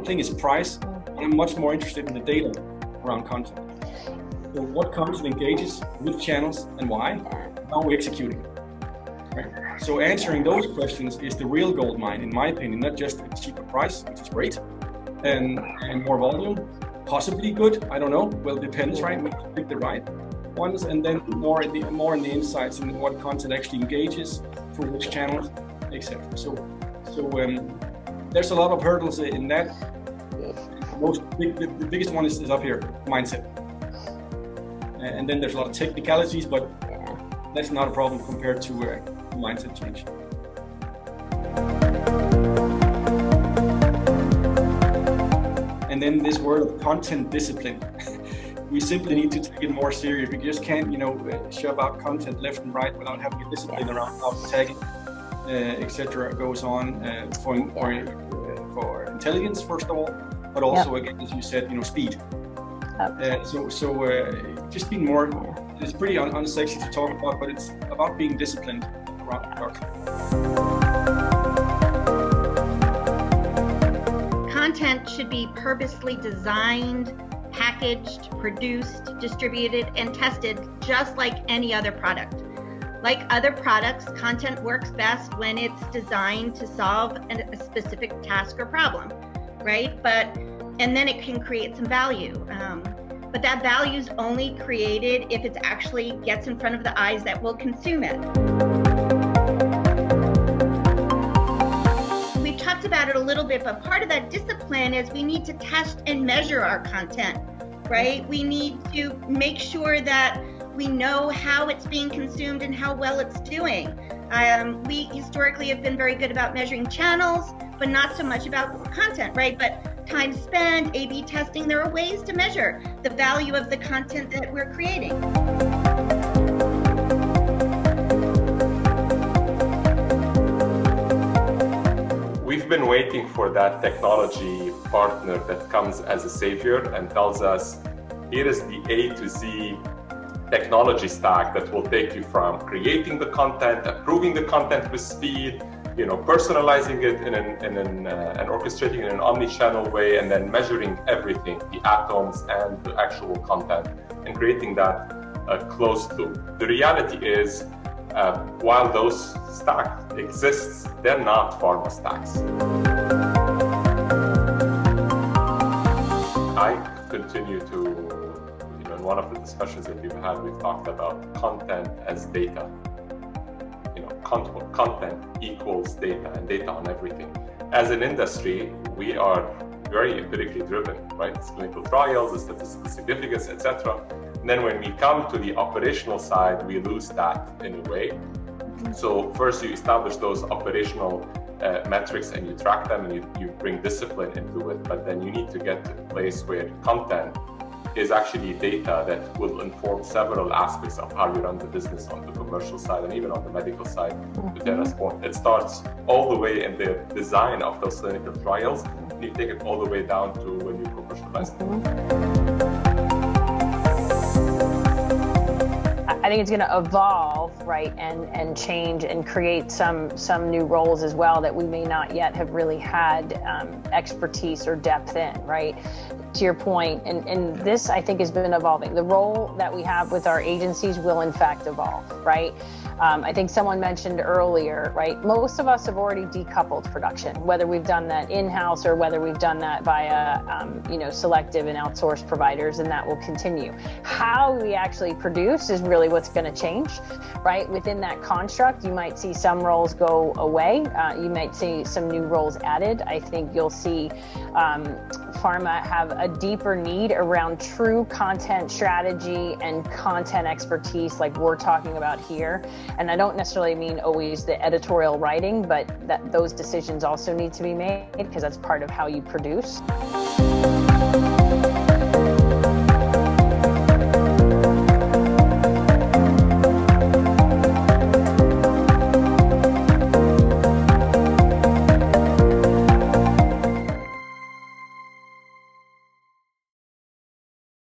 thing is price. I'm much more interested in the data around content. So what content engages, which channels, and why? How are we executing? Right? So answering those questions is the real gold mine, in my opinion, not just a cheaper price, which is great, and more volume, possibly good, I don't know, well, it depends, right? We can pick the right ones, and then more in the insights and what content actually engages, for which channels, etc. So there's a lot of hurdles in that. The biggest one is up here, mindset. And then there's a lot of technicalities, but that's not a problem compared to mindset change. And then this word of content discipline. We simply need to take it more serious. We just can't, shove out content left and right without having a discipline around how tagging, etc. goes on for intelligence, first of all, but also, again, as you said, speed. Just being more, it's pretty unsexy to talk about, but it's about being disciplined around the work. Content should be purposely designed, packaged, produced, distributed, and tested just like any other product. Like other products, content works best when it's designed to solve a specific task or problem, right? And then it can create some value. But that value is only created if it actually gets in front of the eyes that will consume it. We've talked about it a little bit, but part of that discipline is we need to test and measure our content, right? We need to make sure that we know how it's being consumed and how well it's doing. We historically have been very good about measuring channels, but not so much about content, right? But time spent, A/B testing, there are ways to measure the value of the content that we're creating. We've been waiting for that technology partner that comes as a savior and tells us, here is the A to Z technology stack that will take you from creating the content, approving the content with speed, personalizing it and orchestrating it in an omni-channel way, and then measuring everything, the atoms and the actual content, and creating that closed loop. The reality is, while those stacks exist, they're not pharma stacks. I continue to, in one of the discussions that we've had, we've talked about content as data. Content equals data, and data on everything. As an industry, we are very empirically driven, right? It's clinical trials, the statistical significance, etc. And then when we come to the operational side, we lose that in a way. So first you establish those operational metrics and you track them and you bring discipline into it, but then you need to get to a place where content is actually data that will inform several aspects of how you run the business on the commercial side and even on the medical side. To Tara's point, it starts all the way in the design of those clinical trials, and you take it all the way down to when you commercialize them. I think it's going to evolve, right, and change and create some new roles as well that we may not yet have really had expertise or depth in, right? To your point, and this I think has been evolving. The role that we have with our agencies will in fact evolve, right? I think someone mentioned earlier, right? Most of us have already decoupled production, whether we've done that in-house or whether we've done that via, selective and outsourced providers, and that will continue. How we actually produce is really what's going to change, right? Within that construct, you might see some roles go away. You might see some new roles added. I think you'll see pharma have a deeper need around true content strategy and content expertise like we're talking about here. And I don't necessarily mean always the editorial writing, but that those decisions also need to be made because that's part of how you produce.